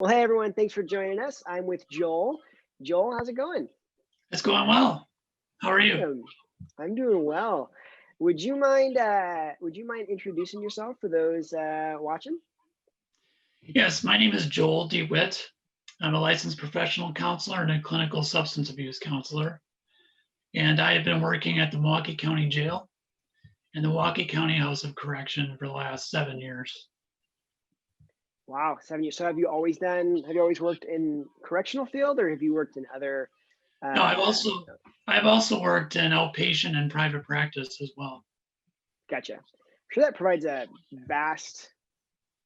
Well, hey everyone, thanks for joining us. I'm with Joel. Joel, how's it going? It's going well. How are you? Awesome. I'm doing well. Would you mind introducing yourself for those watching? Yes, my name is Joel D. Witt. I'm a licensed professional counselor and a clinical substance abuse counselor. And I have been working at the Milwaukee County Jail and the Milwaukee County House of Correction for the last 7 years. Wow, 7 years. So have you always worked in correctional field or have you worked in other No, uh I've also worked in outpatient and private practice as well. gotcha. I'm sure that provides a vast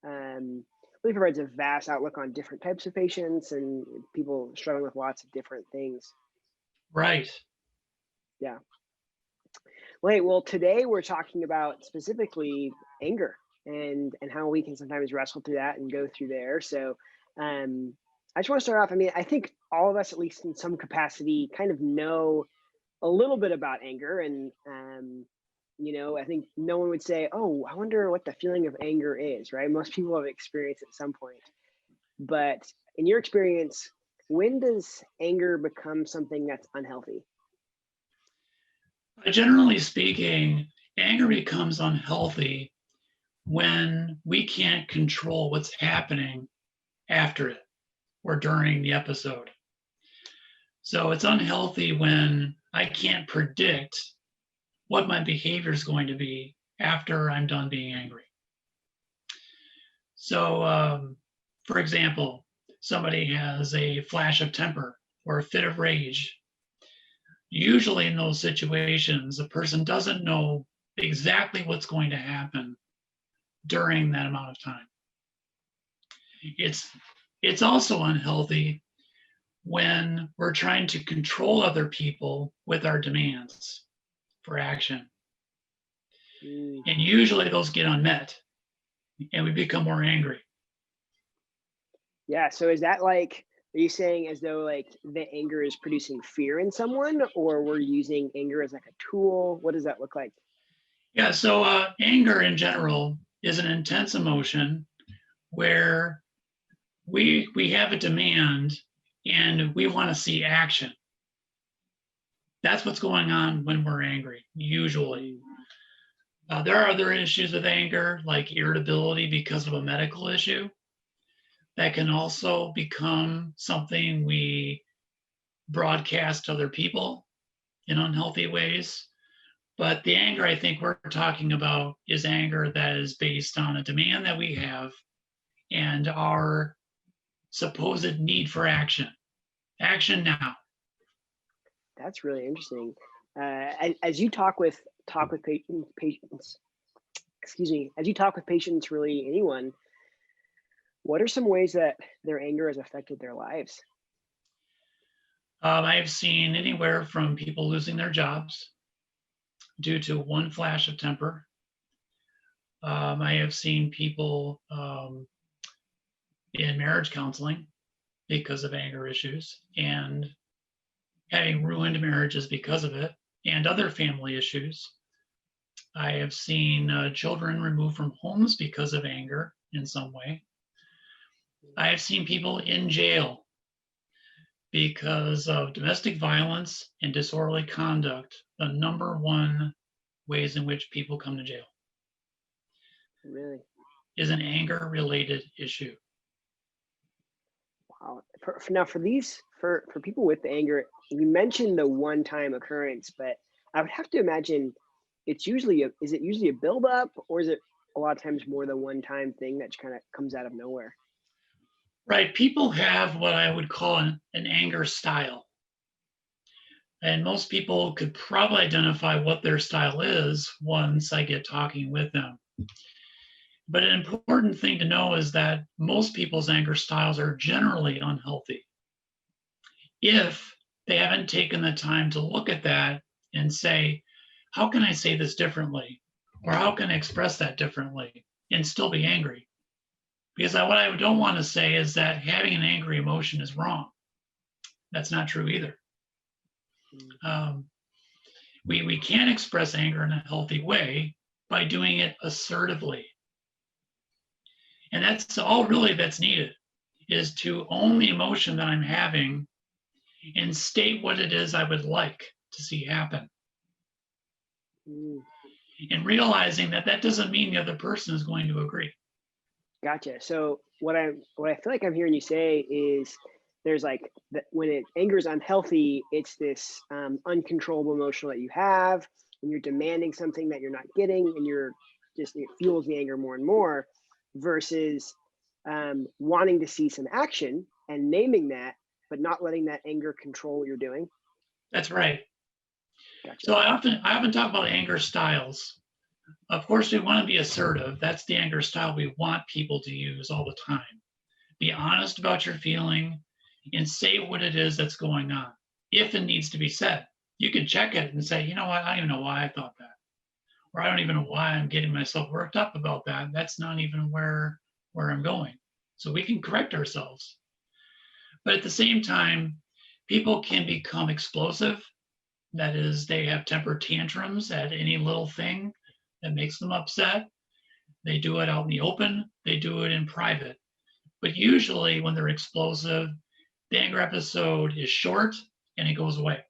really provides a vast outlook on different types of patients and people struggling with lots of different things. Right. Yeah. Well, today we're talking about specifically anger and how we can sometimes wrestle through that and go through there. So, um, I just want to start off. I mean, I think all of us, at least in some capacity, kind of know a little bit about anger, and I think no one would say, "Oh, I wonder what the feeling of anger is." Right? Most people have experienced it at some point. But in your experience, when does anger become something that's unhealthy? Generally speaking, anger becomes unhealthy when we can't control what's happening after it or during the episode. So it's unhealthy when I can't predict what my behavior is going to be after I'm done being angry. So, for example, somebody has a flash of temper or a fit of rage. Usually, in those situations, the person doesn't know exactly what's going to happen during that amount of time. It's it's also unhealthy when we're trying to control other people with our demands for action. Mm. And usually those get unmet and we become more angry. Yeah, so is that like, are you saying as though like the anger is producing fear in someone, or we're using anger as like a tool? What does that look like? Yeah, so anger in general is an intense emotion where we have a demand and we want to see action. That's what's going on when we're angry, usually. Mm. There are other issues with anger, like irritability because of a medical issue, that can also become something we broadcast to other people in unhealthy ways. But the anger I think we're talking about is anger that is based on a demand that we have and our supposed need for action. Action now. That's really interesting. As you talk with patients, excuse me, as you talk with patients, really anyone, what are some ways that their anger has affected their lives? I've seen anywhere from people losing their jobs due to one flash of temper. I have seen people in marriage counseling because of anger issues and having ruined marriages because of it and other family issues. I have seen children removed from homes because of anger in some way. I have seen people in jail because of domestic violence and disorderly conduct, the number one ways in which people come to jail Really? is an anger related issue. Wow. Now, for people with the anger, you mentioned the one time occurrence, but I would have to imagine is it usually a buildup, or is it a lot of times more the one time thing that kind of comes out of nowhere? Right. People have what I would call an anger style. And most people could probably identify what their style is once I get talking with them. But an important thing to know is that most people's anger styles are generally unhealthy if they haven't taken the time to look at that and say, how can I say this differently? Or how can I express that differently and still be angry? Because what I don't want to say is that having an angry emotion is wrong. That's not true either. Mm. Um, we can express anger in a healthy way by doing it assertively. And that's all really that's needed is to own the emotion that I'm having and state what it is I would like to see happen. Mm. And realizing that that doesn't mean the other person is going to agree. Gotcha. So what I feel like I'm hearing you say is there's like when anger is unhealthy, it's this uncontrollable emotion that you have, and you're demanding something that you're not getting, and it fuels the anger more and more, versus wanting to see some action and naming that, but not letting that anger control what you're doing. That's right. Gotcha. So I often talk about anger styles. Of course, we want to be assertive. That's the anger style we want people to use all the time. Be honest about your feeling and say what it is that's going on. If it needs to be said, you can check it and say, you know what, I don't even know why I thought that. Or I don't even know why I'm getting myself worked up about that. That's not even where I'm going. So we can correct ourselves. But at the same time, people can become explosive. That is, they have temper tantrums at any little thing that makes them upset. They do it out in the open, they do it in private. But usually when they're explosive, the anger episode is short and it goes away.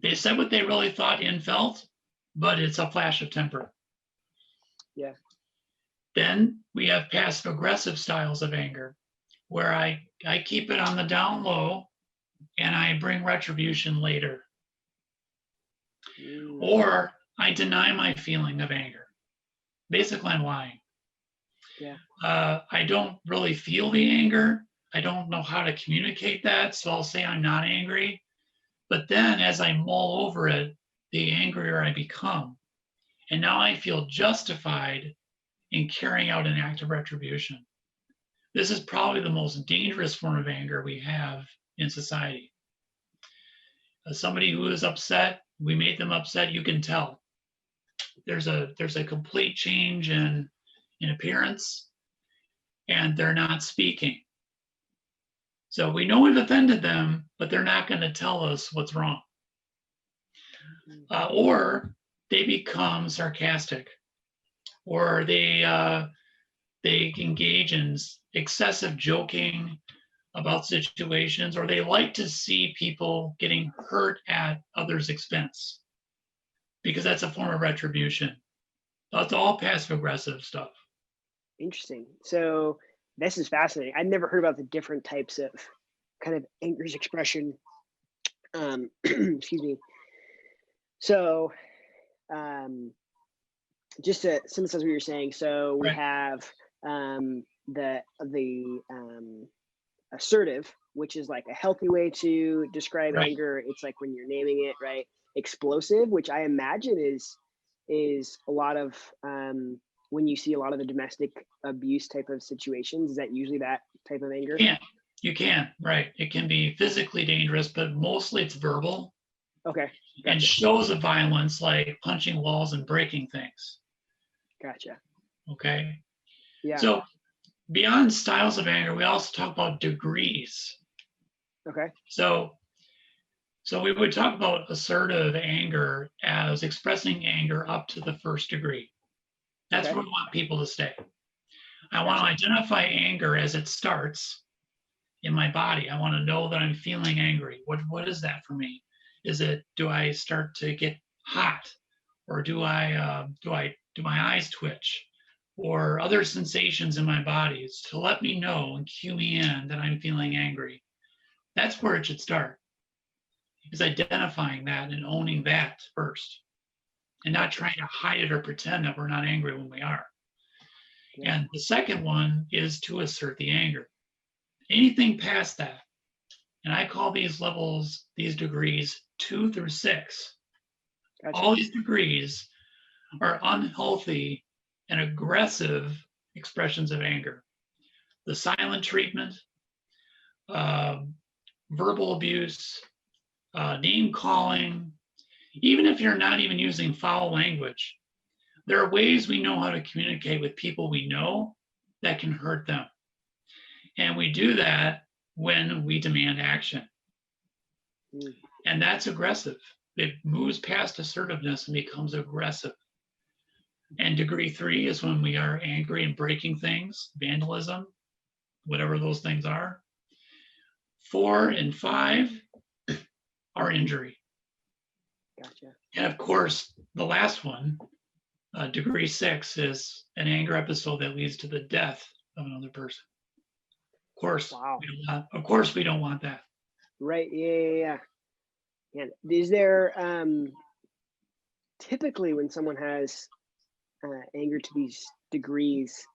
They said what they really thought and felt, but it's a flash of temper. Yeah. Then we have passive aggressive styles of anger, where I keep it on the down low and I bring retribution later. Or I deny my feeling of anger. Basically, I'm lying. Yeah. I don't really feel the anger. I don't know how to communicate that, so I'll say I'm not angry. But then as I mull over it, the angrier I become. And now I feel justified in carrying out an act of retribution. This is probably the most dangerous form of anger we have in society. Somebody who is upset, we made them upset, you can tell. There's a complete change in appearance, and they're not speaking. So we know we've offended them, but they're not going to tell us what's wrong. Or they become sarcastic, or they engage in excessive joking about situations, or they like to see people getting hurt at others' expense, because that's a form of retribution. That's all passive aggressive stuff. Interesting. So this is fascinating. I'd never heard about the different types of kind of anger expression. Excuse me. So just to synthesize what you're saying, so we have the assertive, which is like a healthy way to describe anger. It's like when you're naming it, right? Explosive, which I imagine is a lot of when you see a lot of the domestic abuse type of situations. Is that usually that type of anger? You can, right. It can be physically dangerous, but mostly it's verbal. Okay. Gotcha. And shows of violence like punching walls and breaking things. Gotcha. Okay. Yeah. So beyond styles of anger, we also talk about degrees. Okay. So we would talk about assertive anger as expressing anger up to the first degree. That's where we want people to stay. I want to identify anger as it starts in my body. I want to know that I'm feeling angry. What is that for me? Do I start to get hot, or do my eyes twitch, or other sensations in my body to let me know and cue me in that I'm feeling angry? That's where it should start, is identifying that and owning that first, and not trying to hide it or pretend that we're not angry when we are. Yeah. And the second one is to assert the anger. Anything past that, and I call these levels, these degrees, 2 through 6. Gotcha. All these degrees are unhealthy and aggressive expressions of anger. The silent treatment, verbal abuse, name calling, even if you're not even using foul language, there are ways we know how to communicate with people we know that can hurt them. And we do that when we demand action. And that's aggressive. It moves past assertiveness and becomes aggressive. And degree 3 is when we are angry and breaking things, vandalism, whatever those things are. 4 and 5 are injury. Gotcha. And of course, the last one, degree 6, is an anger episode that leads to the death of another person. Of course, Wow. we don't want that. Right. Yeah. And is there typically when someone has anger to these degrees,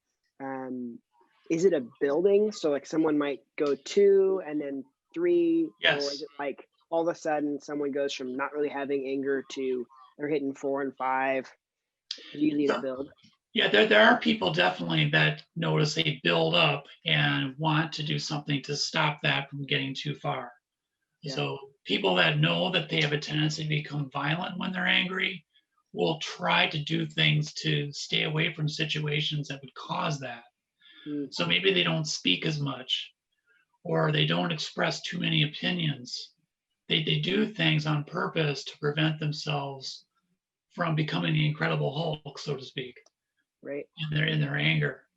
is it a building? So like someone might go 2 and then 3, or is Yes. it like all of a sudden someone goes from not really having anger to they're hitting 4 and 5? Usually in a build. Yeah, there are people definitely that notice a build up and want to do something to stop that from getting too far. Yeah. So people that know that they have a tendency to become violent when they're angry will try to do things to stay away from situations that would cause that. Mm, So maybe they don't speak as much, or they don't express too many opinions. They do things on purpose to prevent themselves from becoming the Incredible Hulk, so to speak, right. in their anger.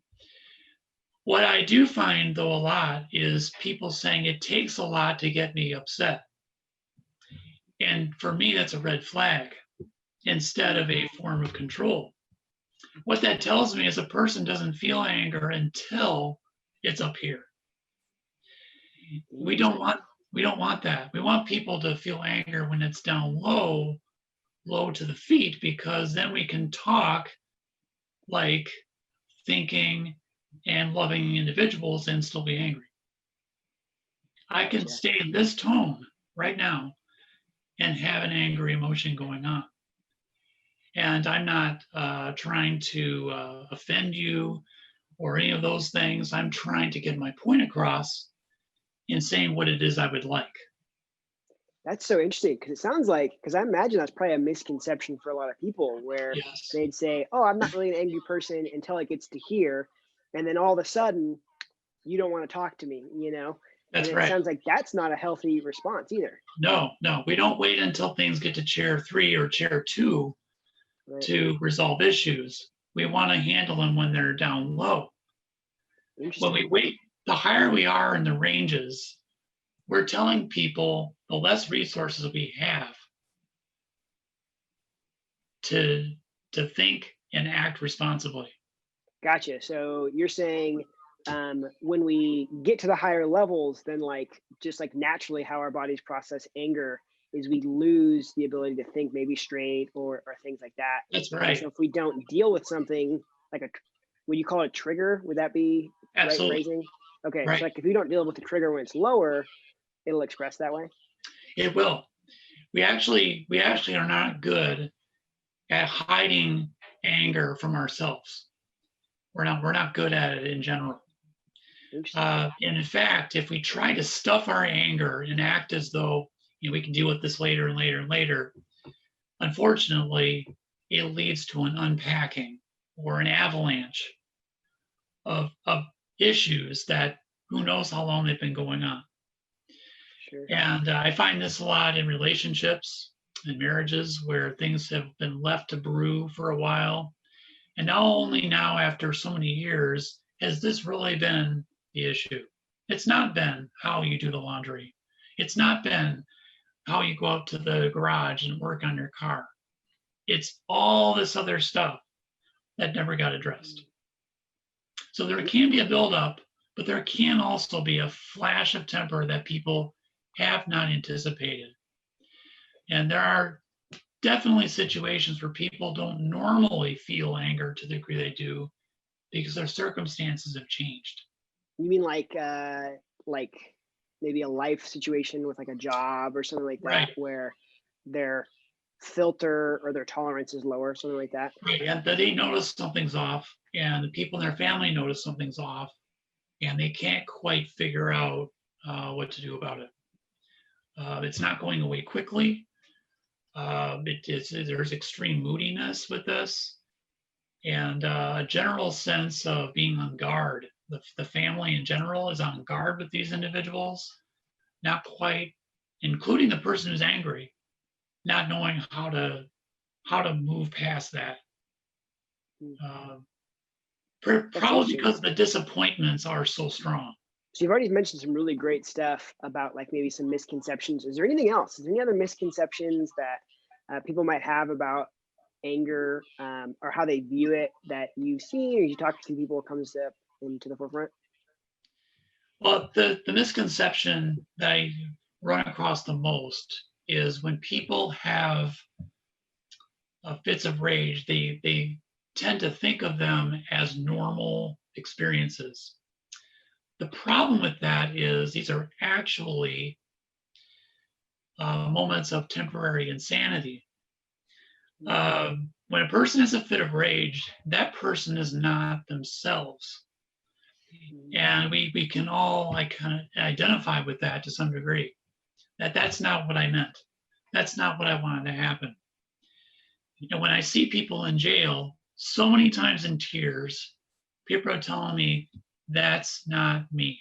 What I do find though a lot is people saying it takes a lot to get me upset. And for me, that's a red flag instead of a form of control. What that tells me is a person doesn't feel anger until it's up here. We don't want that. We want people to feel anger when it's down low to the feet, because then we can talk like thinking and loving individuals and still be angry. I can Gotcha. stay in this tone right now and have an angry emotion going on. And I'm not trying to offend you or any of those things. I'm trying to get my point across in saying what it is I would like. That's so interesting because it sounds like, because I imagine that's probably a misconception for a lot of people where Yes, they'd say, "Oh, I'm not really an angry person until it gets to here," and then all of a sudden, you don't want to talk to me, you know? And that's it right. sounds like that's not a healthy response either. No, we don't wait until things get to chair 3 or chair 2 Right. to resolve issues. We want to handle them when they're down low. When Interesting. we wait, the higher we are in the ranges, we're telling people the less resources we have to think and act responsibly. Gotcha. So you're saying when we get to the higher levels, then like just like naturally how our bodies process anger is we lose the ability to think maybe straight or things like that. That's And so right. if we don't deal with something like a, would you call it a trigger? Would that be right Absolutely. phrasing? Okay, so Right. like if you don't deal with the trigger when it's lower, it'll express that way. It will. We actually are not good at hiding anger from ourselves. We're not good at it in general. Interesting. And in fact, if we try to stuff our anger and act as though we can deal with this later and later and later, unfortunately, it leads to an unpacking or an avalanche of issues that who knows how long they've been going on. Sure. And I find this a lot in relationships and marriages where things have been left to brew for a while. And not only now, after so many years, has this really been the issue. It's not been how you do the laundry. It's not been how you go out to the garage and work on your car. It's all this other stuff that never got addressed. So there can be a buildup, but there can also be a flash of temper that people have not anticipated. And there are definitely situations where people don't normally feel anger to the degree they do because their circumstances have changed. You mean like maybe a life situation with like a job or something like Right, that where their filter or their tolerance is lower, something like that? right. And they notice something's off, and the people in their family notice something's off, and they can't quite figure out what to do about it. It's not going away quickly. There's extreme moodiness with this, and a general sense of being on guard. The family in general is on guard with these individuals, not quite, including the person who's angry, not knowing how to move past that. Hmm. Uh, That's Probably interesting. because the disappointments are so strong. So you've already mentioned some really great stuff about like maybe some misconceptions. Is there anything else? Is there any other misconceptions that people might have about anger, or how they view it, that you've seen or you talk to people comes up into the forefront? Well, the misconception that I run across the most is when people have fits of rage, they tend to think of them as normal experiences. The problem with that is these are actually moments of temporary insanity. When a person has a fit of rage, that person is not themselves. And we can all like kind of identify with that to some degree. That's not what I meant. That's not what I wanted to happen. You know, when I see people in jail, so many times in tears, people are telling me, that's not me.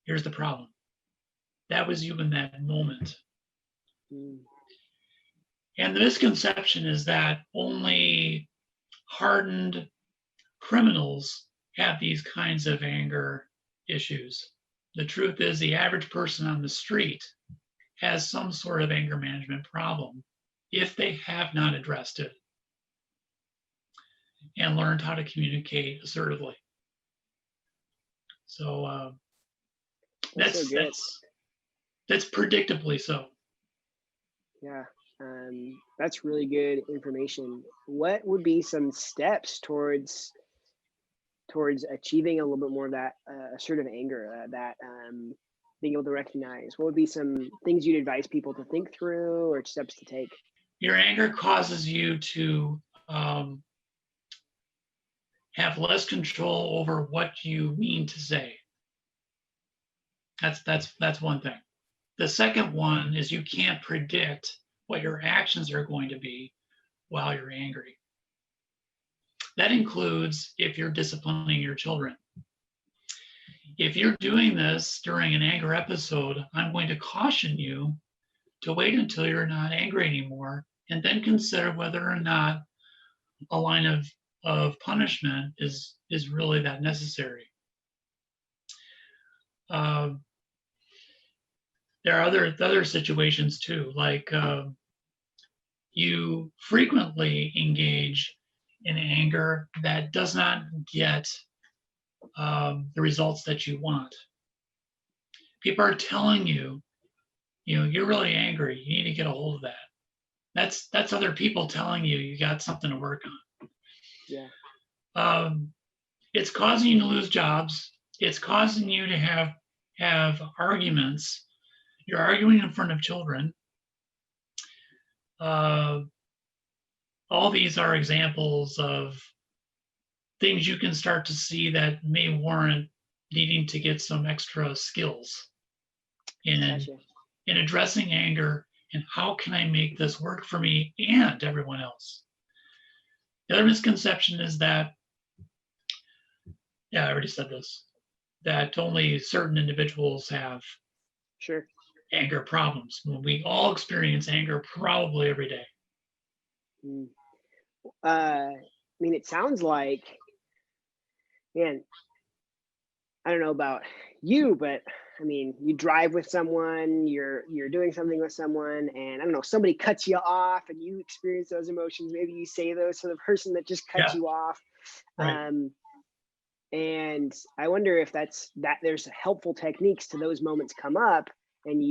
Here's the problem. That was you in that moment. Mm. And the misconception is that only hardened criminals have these kinds of anger issues. The truth is, the average person on the street has some sort of anger management problem if they have not addressed it and learned how to communicate assertively. So That's so good. that's predictably so. Yeah. That's really good information. What would be some steps towards achieving a little bit more of that assertive anger, that being able to recognize? What would be some things you'd advise people to think through or steps to take? Your anger causes you to have less control over what you mean to say. That's one thing. The second one is you can't predict what your actions are going to be while you're angry. That includes if you're disciplining your children. If you're doing this during an anger episode, I'm going to caution you to wait until you're not angry anymore and then consider whether or not a line of punishment is really that necessary. There are other situations too, like you frequently engage in anger that does not get the results that you want. People are telling you, you know, you're really angry. You need to get a hold of that. That's other people telling you you got something to work on. Yeah. It's causing you to lose jobs. It's causing you to have arguments. You're arguing in front of children. All these are examples of things you can start to see that may warrant needing to get some extra skills in Gotcha. in addressing anger and how can I make this work for me and everyone else. The other misconception is that, yeah, I already said this, that only certain individuals have Sure. anger problems. When we all experience anger probably every day. Mm. I mean, it sounds like, man, I don't know about you, but I mean, you drive with someone, you're doing something with someone, and I don't know, somebody cuts you off, and you experience those emotions. Maybe you say those to the person that just cut Yeah, you off, right. um, and I wonder if that there's helpful techniques to those moments come up. And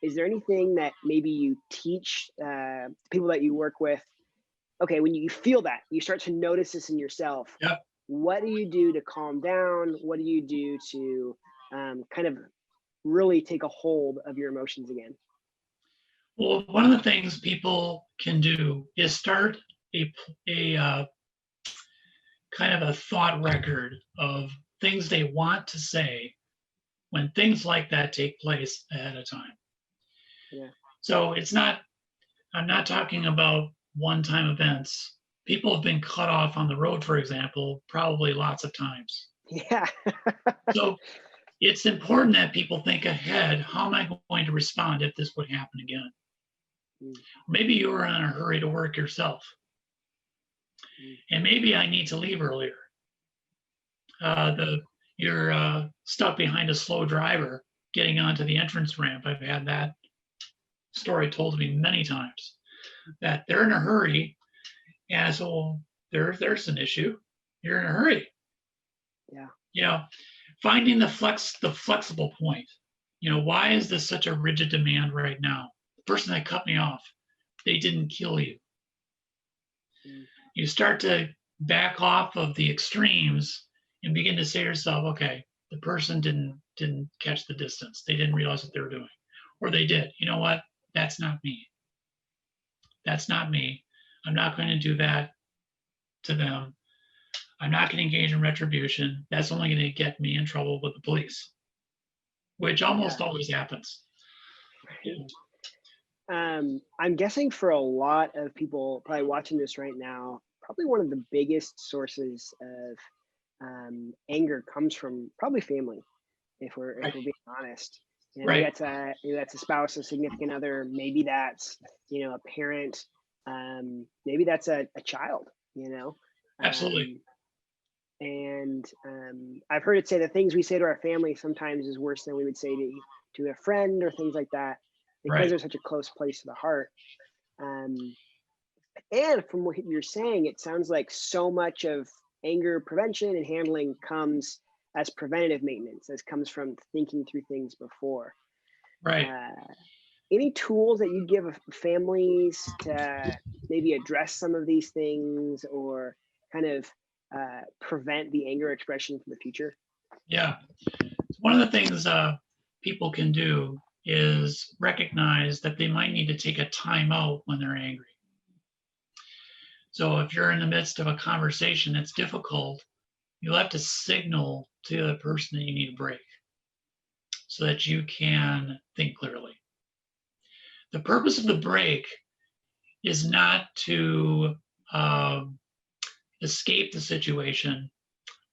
is there anything that maybe you teach people that you work with? Okay, when you feel that, you start to notice this in yourself. Yeah. What do you do to calm down? What do you do to kind of really take a hold of your emotions again? Well, one of the things people can do is start a kind of a thought record of things they want to say when things like that take place ahead of time. Yeah. So I'm not talking about one-time events. People have been cut off on the road, for example, probably lots of times. Yeah. So it's important that people think ahead, how am I going to respond if this would happen again? Mm, Maybe you were in a hurry to work yourself, mm, and maybe I need to leave earlier. The you're stuck behind a slow driver getting onto the entrance ramp. I've had that story told to me many times, that they're in a hurry. And so there's an issue. You're in a hurry. Yeah. You know, finding the flexible point. You know, why is this such a rigid demand right now? The person that cut me off, they didn't kill you. You start to back off of the extremes and begin to say to yourself, okay, the person didn't catch the distance. They didn't realize what they were doing. Or they did. You know what? That's not me. That's not me. I'm not going to do that to them. I'm not going to engage in retribution. That's only going to get me in trouble with the police, which almost always happens. I'm guessing for a lot of people probably watching this right now, probably one of the biggest sources of anger comes from probably family, if we're being honest. You know, Right. maybe that's a spouse, a significant other, maybe that's, you know, a parent, maybe that's a child, you know. Absolutely. And I've heard it say the things we say to our family sometimes is worse than we would say to a friend or things like that, because Right. they're such a close place to the heart. And from what you're saying, it sounds like so much of anger prevention and handling comes as preventative maintenance, as comes from thinking through things before. Right. Any tools that you give families to maybe address some of these things or kind of prevent the anger expression for the future? Yeah. One of the things people can do is recognize that they might need to take a time out when they're angry. So if you're in the midst of a conversation that's difficult, you'll have to signal to the other person that you need a break so that you can think clearly. The purpose of the break is not to escape the situation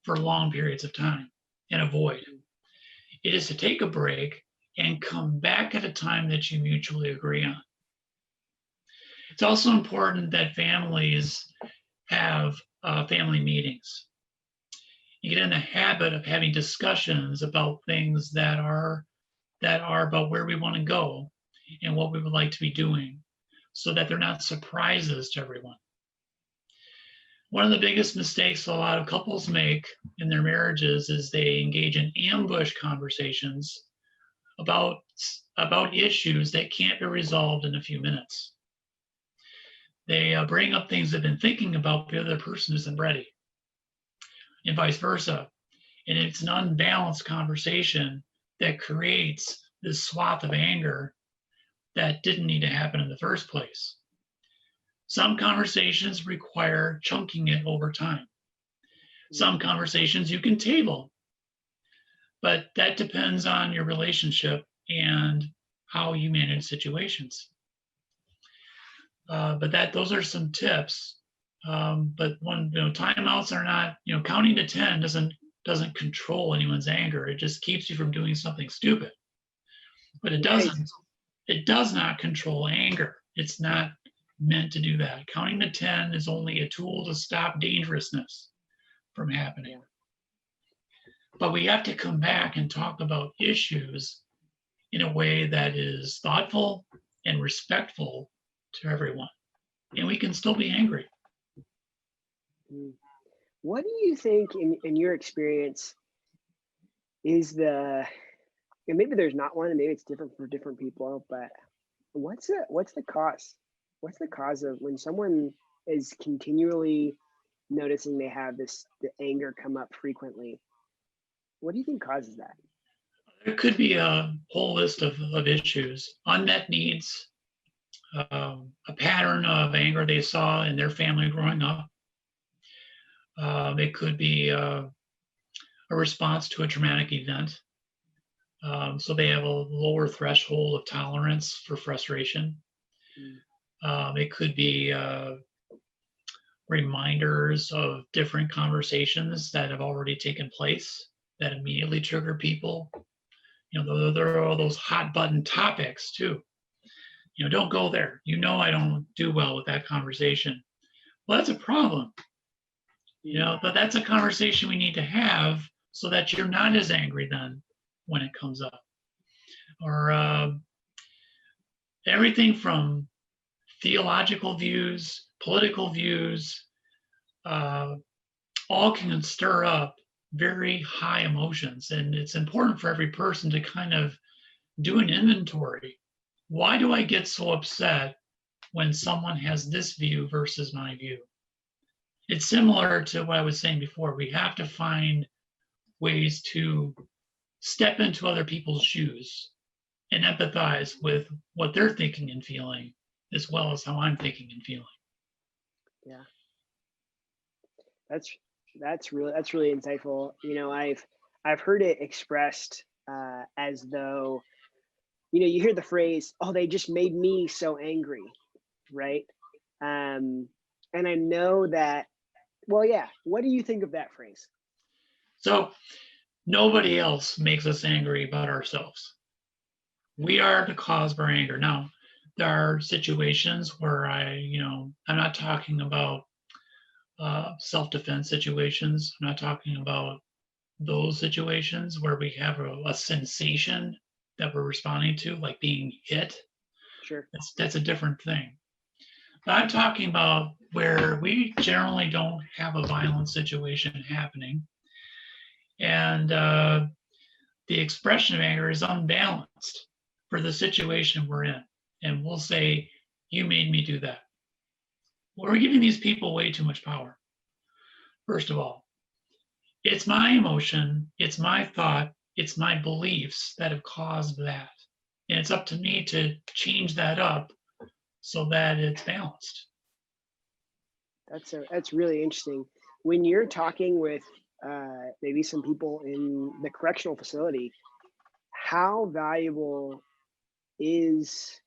for long periods of time and avoid. It is to take a break and come back at a time that you mutually agree on. It's also important that families have family meetings. You get in the habit of having discussions about things that are about where we want to go and what we would like to be doing, so that they're not surprises to everyone. One of the biggest mistakes a lot of couples make in their marriages is they engage in ambush conversations about issues that can't be resolved in a few minutes. They bring up things they've been thinking about, the other person isn't ready, and vice versa. And it's an unbalanced conversation that creates this swath of anger that didn't need to happen in the first place. Some conversations require chunking it over time. Some conversations you can table, but that depends on your relationship and how you manage situations. But those are some tips. But when timeouts are not, counting to 10 doesn't control anyone's anger. It just keeps you from doing something stupid. But it does not control anger. It's not meant to do that. Counting to 10 is only a tool to stop dangerousness from happening. Yeah. But we have to come back and talk about issues in a way that is thoughtful and respectful to everyone. And we can still be angry. What do you think, in your experience, is and maybe there's not one, and maybe it's different for different people, but what's the cause? What's the cause of when someone is continually noticing they have the anger come up frequently? What do you think causes that? There could be a whole list of issues, unmet needs, a pattern of anger they saw in their family growing up. It could be a response to a traumatic event. So they have a lower threshold of tolerance for frustration. It could be reminders of different conversations that have already taken place that immediately trigger people. There are all those hot button topics too. Don't go there. I don't do well with that conversation. Well, that's a problem. But that's a conversation we need to have so that you're not as angry then when it comes up. Or everything from theological views, political views, uh, all can stir up very high emotions. And it's important for every person to kind of do an inventory. Why do I get so upset when someone has this view versus my view? It's similar to what I was saying before. We have to find ways to step into other people's shoes and empathize with what they're thinking and feeling, as well as how I'm thinking and feeling. Yeah, that's really insightful. You know, I've heard it expressed as though, you know, you hear the phrase, "Oh, they just made me so angry," right? Um, and I know that. Well, yeah. What do you think of that phrase? So nobody else makes us angry but ourselves. We are the cause of our anger. Now, there are situations where I'm not talking about self-defense situations. I'm not talking about those situations where we have a sensation that we're responding to, like being hit. Sure. That's a different thing. But I'm talking about where we generally don't have a violent situation happening, and the expression of anger is unbalanced for the situation we're in. And we'll say, "You made me do that." Well, we're giving these people way too much power. First of all, it's my emotion, it's my thought, it's my beliefs that have caused that. And it's up to me to change that up so that it's balanced. That's really interesting. When you're talking with maybe some people in the correctional facility, how valuable is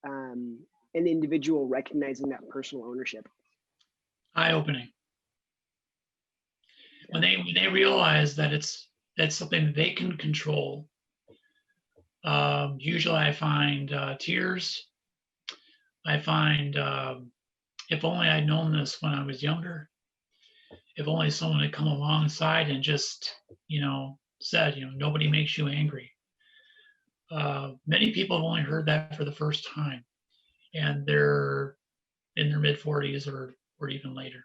an individual recognizing that personal ownership? Eye-opening. When they realize that that's something they can control. Usually I find tears. I find if only I'd known this when I was younger, if only someone had come alongside and just, said, nobody makes you angry. Many people have only heard that for the first time, and they're in their mid 40s or even later.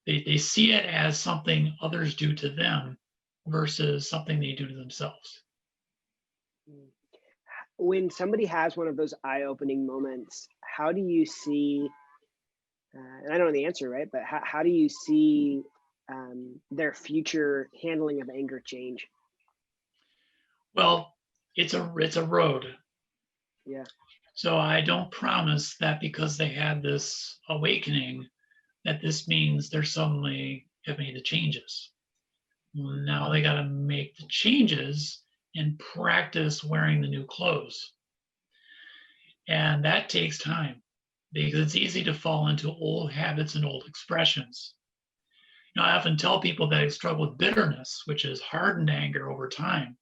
They see it as something others do to them versus something they do to themselves. When somebody has one of those eye-opening moments, how do you see, and I don't know the answer, right? But how do you see their future handling of anger change? Well, it's a road. Yeah. So I don't promise that because they had this awakening that this means they're suddenly have made the changes. Now they got to make the changes and practice wearing the new clothes. And that takes time because it's easy to fall into old habits and old expressions. I often tell people that struggle with bitterness, which is hardened anger over time,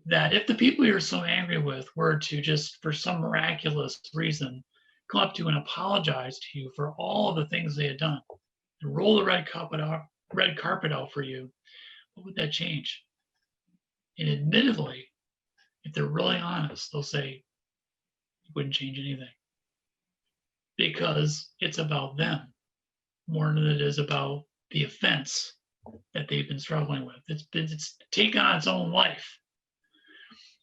that if the people you're so angry with were to just, for some miraculous reason, come up to you and apologize to you for all of the things they had done and roll the red carpet out for you, what would that change? And admittedly, if they're really honest, they'll say it wouldn't change anything because it's about them more than it is about the offense that they've been struggling with. It's taken on its own life.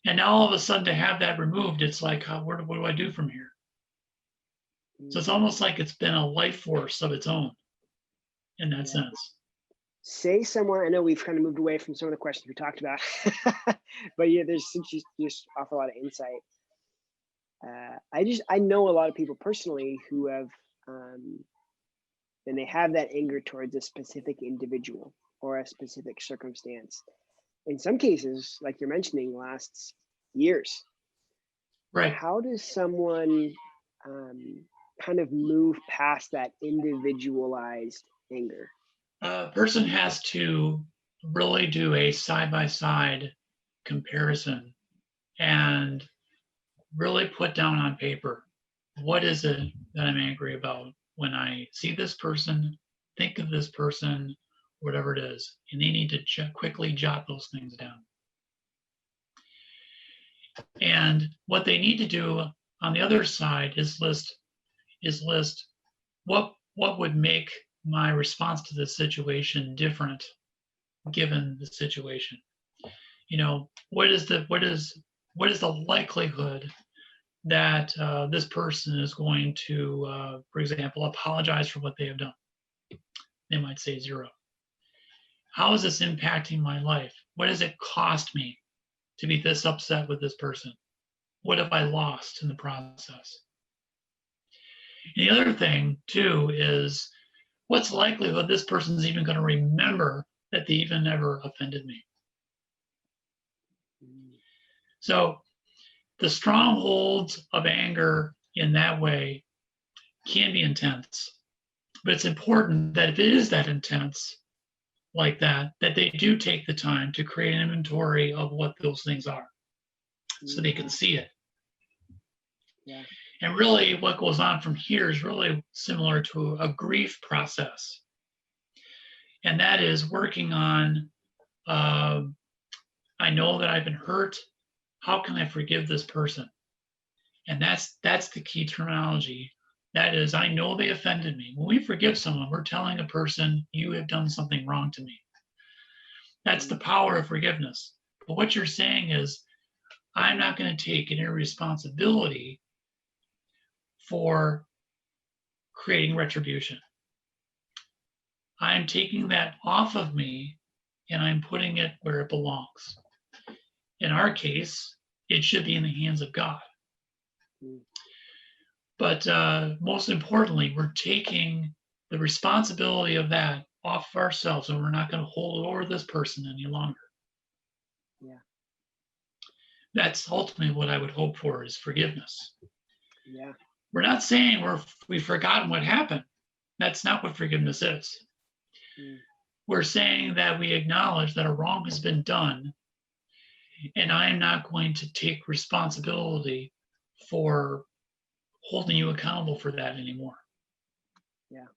And now all of a sudden to have that removed, it's like, what do I do from here? So it's almost like it's been a life force of its own in that sense. Say someone, I know we've kind of moved away from some of the questions we talked about, but yeah, there's just offer a lot of insight. I know a lot of people personally who have, and they have that anger towards a specific individual or a specific circumstance. In some cases, like you're mentioning, lasts years. Right. How does someone kind of move past that individualized anger? A person has to really do a side-by-side comparison and really put down on paper, what is it that I'm angry about when I see this person, think of this person, whatever it is, and they need to quickly jot those things down. And what they need to do on the other side is list what would make my response to this situation different given the situation. You know, what is the likelihood that this person is going to, for example, apologize for what they have done? They might say 0. How is this impacting my life? What does it cost me to be this upset with this person? What have I lost in the process? And the other thing, too, is what's the likelihood this person's even going to remember that they even ever offended me? So the strongholds of anger in that way can be intense. But it's important that if it is that intense like that they do take the time to create an inventory of what those things are so they can see it. Yeah. And really what goes on from here is really similar to a grief process. And that is working on, I know that I've been hurt. How can I forgive this person? And that's the key terminology. That is, I know they offended me. When we forgive someone, we're telling a person, you have done something wrong to me. That's the power of forgiveness. But what you're saying is, I'm not going to take any responsibility for creating retribution. I'm taking that off of me and I'm putting it where it belongs. In our case, it should be in the hands of God. But most importantly, we're taking the responsibility of that off of ourselves, and we're not going to hold it over this person any longer. Yeah. That's ultimately what I would hope for, is forgiveness. Yeah. We're not saying we've forgotten what happened. That's not what forgiveness is. We're saying that we acknowledge that a wrong has been done, and I am not going to take responsibility for holding you accountable for that anymore. Yeah,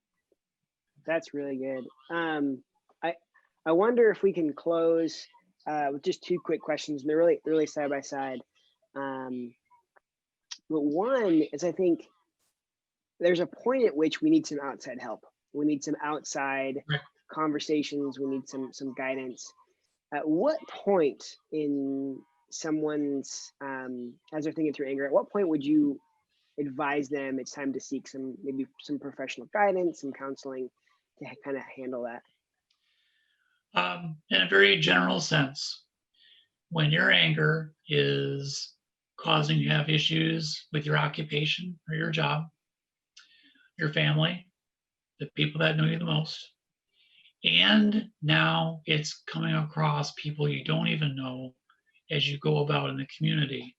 that's really good. I wonder if we can close with just 2 quick questions, and they're really side by side. But one is, I think there's a point at which we need some outside help. We need some outside conversations. We need some guidance. At what point in someone's, as they're thinking through anger, at what point would you advise them it's time to seek maybe some professional guidance, some counseling to kind of handle that? In a very general sense, when your anger is causing you to have issues with your occupation or your job, your family, the people that know you the most, and now it's coming across people you don't even know as you go about in the community,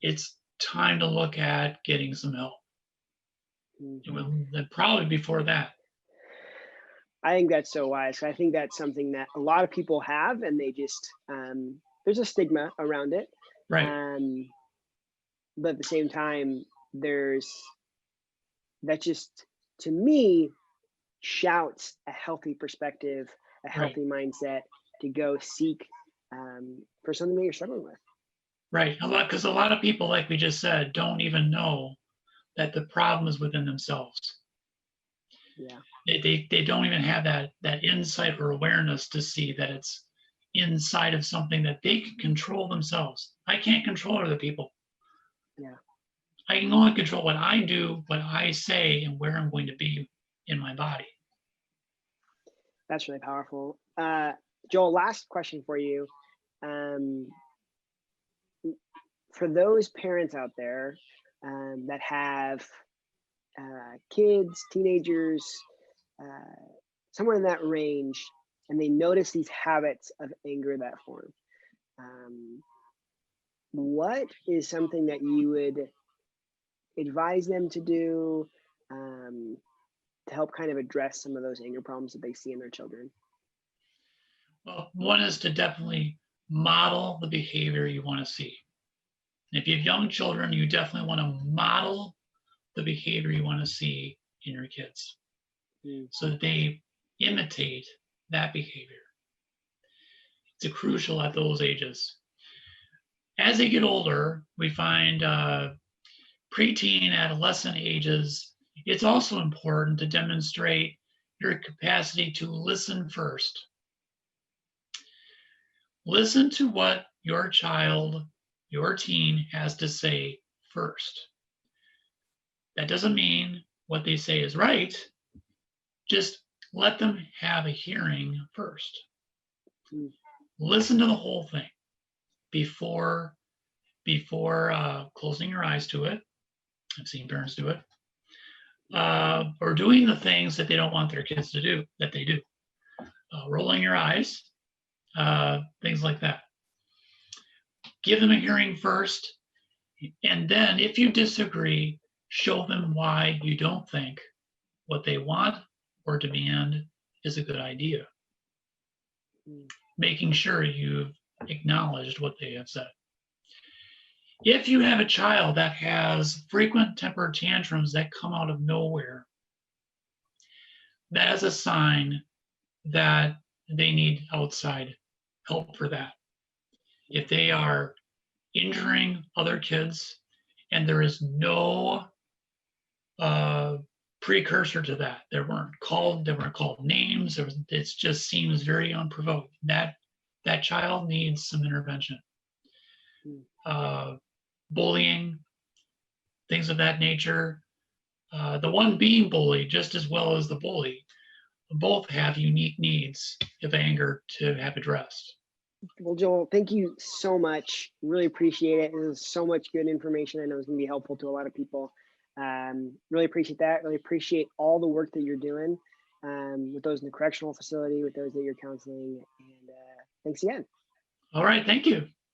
it's time to look at getting some help. And probably before that. I think that's so wise. I think that's something that a lot of people have, and they just there's a stigma around it. Right. But at the same time, that just, to me, shouts a healthy perspective, a healthy mindset to go seek for something that you're struggling with. Right. Because a lot of people, like we just said, don't even know that the problem is within themselves. Yeah. They don't even have that insight or awareness to see that it's inside of something that they can control themselves. I can't control other people. Yeah. I can only control what I do, what I say, and where I'm going to be in my body. That's really powerful. Joel, last question for you. For those parents out there that have kids, teenagers, somewhere in that range, and they notice these habits of anger that form, what is something that you would advise them to do to help kind of address some of those anger problems that they see in their children? Well, one is to definitely model the behavior you want to see. If you have young children, you definitely want to model the behavior you want to see in your kids so that they imitate that behavior. It's crucial at those ages. As they get older, we find preteen, adolescent ages, it's also important to demonstrate your capacity to listen first. Listen to what your child, your teen has to say first. That doesn't mean what they say is right. Just let them have a hearing first. Listen to the whole thing before closing your eyes to it. I've seen parents do it. Or doing the things that they don't want their kids to do, that they do. Rolling your eyes, things like that. Give them a hearing first, and then if you disagree, show them why you don't think what they want or demand is a good idea. Making sure you've acknowledged what they have said. If you have a child that has frequent temper tantrums that come out of nowhere, that is a sign that they need outside help for that. If they are injuring other kids and there is no precursor to that, they weren't called names, it just seems very unprovoked, that child needs some intervention. Bullying, things of that nature. The one being bullied, just as well as the bully, both have unique needs of anger to have addressed. Well, Joel, thank you so much. Really appreciate it. There's so much good information. I know it's going to be helpful to a lot of people. Really appreciate that. Really appreciate all the work that you're doing with those in the correctional facility, with those that you're counseling. And thanks again. All right. Thank you.